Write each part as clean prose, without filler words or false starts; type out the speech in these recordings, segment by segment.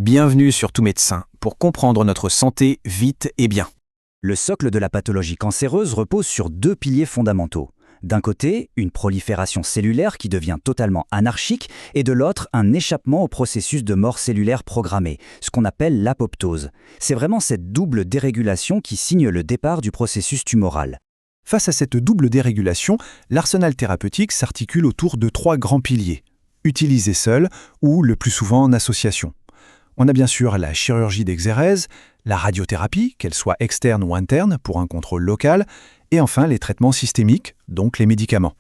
Bienvenue sur Tout Médecin pour comprendre notre santé vite et bien. Le socle de la pathologie cancéreuse repose sur deux piliers fondamentaux. D'un côté, une prolifération cellulaire qui devient totalement anarchique, et de l'autre, un échappement au processus de mort cellulaire programmé, ce qu'on appelle l'apoptose. C'est vraiment cette double dérégulation qui signe le départ du processus tumoral. Face à cette double dérégulation, l'arsenal thérapeutique s'articule autour de trois grands piliers, utilisés seuls ou le plus souvent en association. On a bien sûr la chirurgie d'exérèse, la radiothérapie, qu'elle soit externe ou interne pour un contrôle local, et enfin les traitements systémiques, donc les médicaments.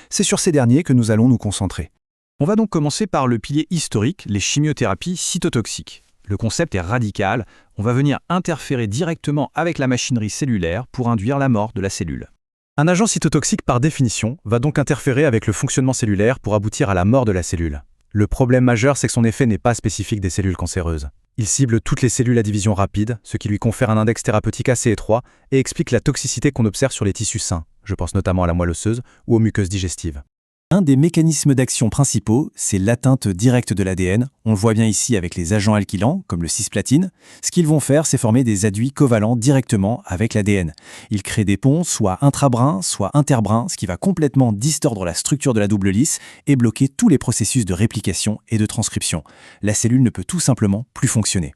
C'est sur ces derniers que nous allons nous concentrer. On va donc commencer par le pilier historique, les chimiothérapies cytotoxiques. Le concept est radical, on va venir interférer directement avec la machinerie cellulaire pour induire la mort de la cellule. Un agent cytotoxique par définition va donc interférer avec le fonctionnement cellulaire pour aboutir à la mort de la cellule. Le problème majeur, c'est que son effet n'est pas spécifique des cellules cancéreuses. Il cible toutes les cellules à division rapide, ce qui lui confère un index thérapeutique assez étroit et explique la toxicité qu'on observe sur les tissus sains. Je pense notamment à la moelle osseuse ou aux muqueuses digestives. Un des mécanismes d'action principaux, c'est l'atteinte directe de l'ADN. On le voit bien ici avec les agents alkylants, comme le cisplatine. Ce qu'ils vont faire, c'est former des adduits covalents directement avec l'ADN. Ils créent des ponts, soit intrabrins, soit interbrins, ce qui va complètement distordre la structure de la double hélice et bloquer tous les processus de réplication et de transcription. La cellule ne peut tout simplement plus fonctionner.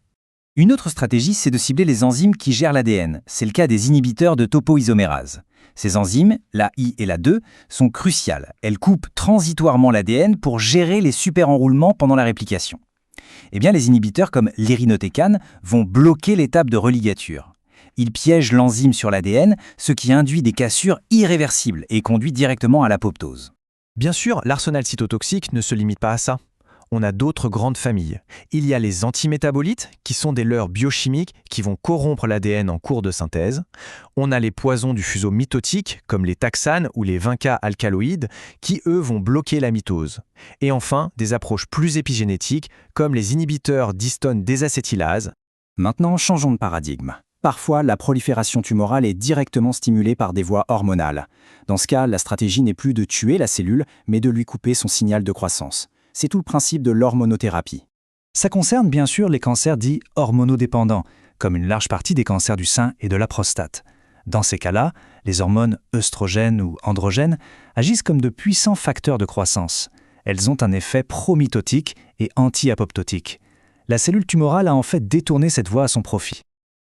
Une autre stratégie, c'est de cibler les enzymes qui gèrent l'ADN. C'est le cas des inhibiteurs de topoisomérase. Ces enzymes, la I et la 2, sont cruciales. Elles coupent transitoirement l'ADN pour gérer les superenroulements pendant la réplication. Eh bien, les inhibiteurs comme l'irinotécan vont bloquer l'étape de religature. Ils piègent l'enzyme sur l'ADN, ce qui induit des cassures irréversibles et conduit directement à l'apoptose. Bien sûr, l'arsenal cytotoxique ne se limite pas à ça. On a d'autres grandes familles. Il y a les antimétabolites, qui sont des leurres biochimiques qui vont corrompre l'ADN en cours de synthèse. On a les poisons du fuseau mitotique, comme les taxanes ou les 20K-alcaloïdes, qui eux vont bloquer la mitose. Et enfin, des approches plus épigénétiques, comme les inhibiteurs d'histone désacétylase. Maintenant, changeons de paradigme. Parfois, la prolifération tumorale est directement stimulée par des voies hormonales. Dans ce cas, la stratégie n'est plus de tuer la cellule, mais de lui couper son signal de croissance. C'est tout le principe de l'hormonothérapie. Ça concerne bien sûr les cancers dits hormonodépendants, comme une large partie des cancers du sein et de la prostate. Dans ces cas-là, les hormones œstrogènes ou androgènes agissent comme de puissants facteurs de croissance. Elles ont un effet promitotique et anti-apoptotique. La cellule tumorale a en fait détourné cette voie à son profit.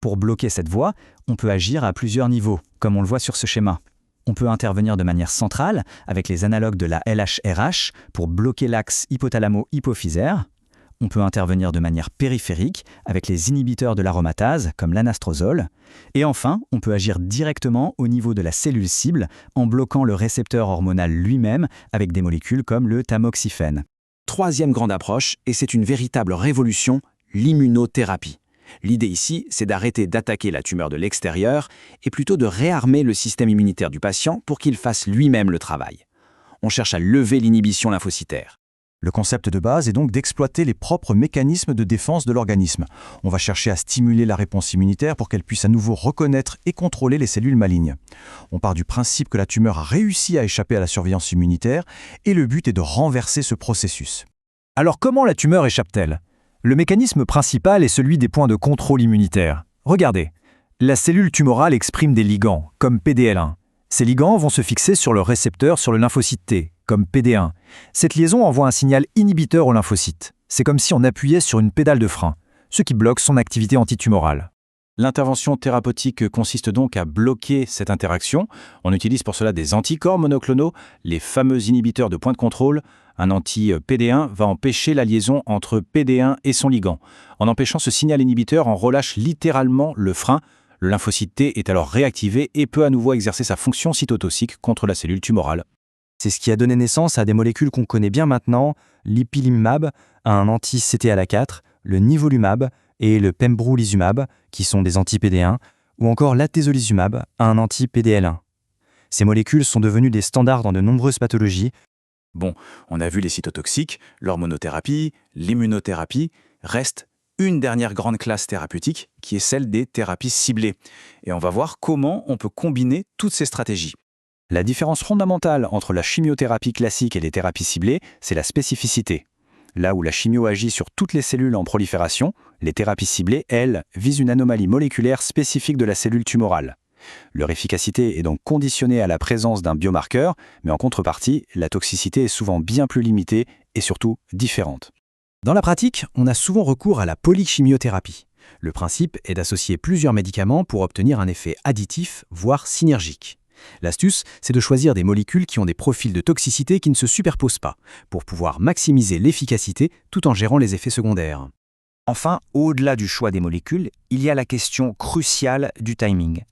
Pour bloquer cette voie, on peut agir à plusieurs niveaux, comme on le voit sur ce schéma. On peut intervenir de manière centrale avec les analogues de la LHRH pour bloquer l'axe hypothalamo-hypophysaire. On peut intervenir de manière périphérique avec les inhibiteurs de l'aromatase comme l'anastrozole. Et enfin, on peut agir directement au niveau de la cellule cible en bloquant le récepteur hormonal lui-même avec des molécules comme le tamoxifène. Troisième grande approche, et c'est une véritable révolution, l'immunothérapie. L'idée ici, c'est d'arrêter d'attaquer la tumeur de l'extérieur et plutôt de réarmer le système immunitaire du patient pour qu'il fasse lui-même le travail. On cherche à lever l'inhibition lymphocytaire. Le concept de base est donc d'exploiter les propres mécanismes de défense de l'organisme. On va chercher à stimuler la réponse immunitaire pour qu'elle puisse à nouveau reconnaître et contrôler les cellules malignes. On part du principe que la tumeur a réussi à échapper à la surveillance immunitaire et le but est de renverser ce processus. Alors comment la tumeur échappe-t-elle ? Le mécanisme principal est celui des points de contrôle immunitaire. Regardez, la cellule tumorale exprime des ligands, comme PDL1. Ces ligands vont se fixer sur le récepteur sur le lymphocyte T, comme PD1. Cette liaison envoie un signal inhibiteur au lymphocyte. C'est comme si on appuyait sur une pédale de frein, ce qui bloque son activité antitumorale. L'intervention thérapeutique consiste donc à bloquer cette interaction. On utilise pour cela des anticorps monoclonaux, les fameux inhibiteurs de point de contrôle. Un anti-PD1 va empêcher la liaison entre PD1 et son ligand. En empêchant ce signal inhibiteur, on relâche littéralement le frein. Le lymphocyte T est alors réactivé et peut à nouveau exercer sa fonction cytotoxique contre la cellule tumorale. C'est ce qui a donné naissance à des molécules qu'on connaît bien maintenant, l'ipilimumab, un anti-CTLA4, le nivolumab et le pembrolizumab, qui sont des anti-PD1, ou encore l'atezolizumab, un anti-PDL1. Ces molécules sont devenues des standards dans de nombreuses pathologies. Bon, on a vu les cytotoxiques, l'hormonothérapie, l'immunothérapie. Reste une dernière grande classe thérapeutique qui est celle des thérapies ciblées. Et on va voir comment on peut combiner toutes ces stratégies. La différence fondamentale entre la chimiothérapie classique et les thérapies ciblées, c'est la spécificité. Là où la chimio agit sur toutes les cellules en prolifération, les thérapies ciblées, elles, visent une anomalie moléculaire spécifique de la cellule tumorale. Leur efficacité est donc conditionnée à la présence d'un biomarqueur, mais en contrepartie, la toxicité est souvent bien plus limitée et surtout différente. Dans la pratique, on a souvent recours à la polychimiothérapie. Le principe est d'associer plusieurs médicaments pour obtenir un effet additif, voire synergique. L'astuce, c'est de choisir des molécules qui ont des profils de toxicité qui ne se superposent pas, pour pouvoir maximiser l'efficacité tout en gérant les effets secondaires. Enfin, au-delà du choix des molécules, il y a la question cruciale du timing.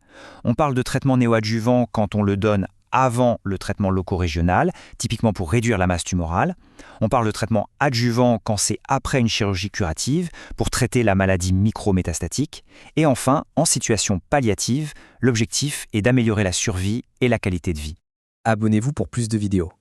On parle de traitement néoadjuvant quand on le donne avant le traitement loco-régional, typiquement pour réduire la masse tumorale. On parle de traitement adjuvant quand c'est après une chirurgie curative, pour traiter la maladie micrométastatique. Et enfin, en situation palliative, l'objectif est d'améliorer la survie et la qualité de vie. Abonnez-vous pour plus de vidéos.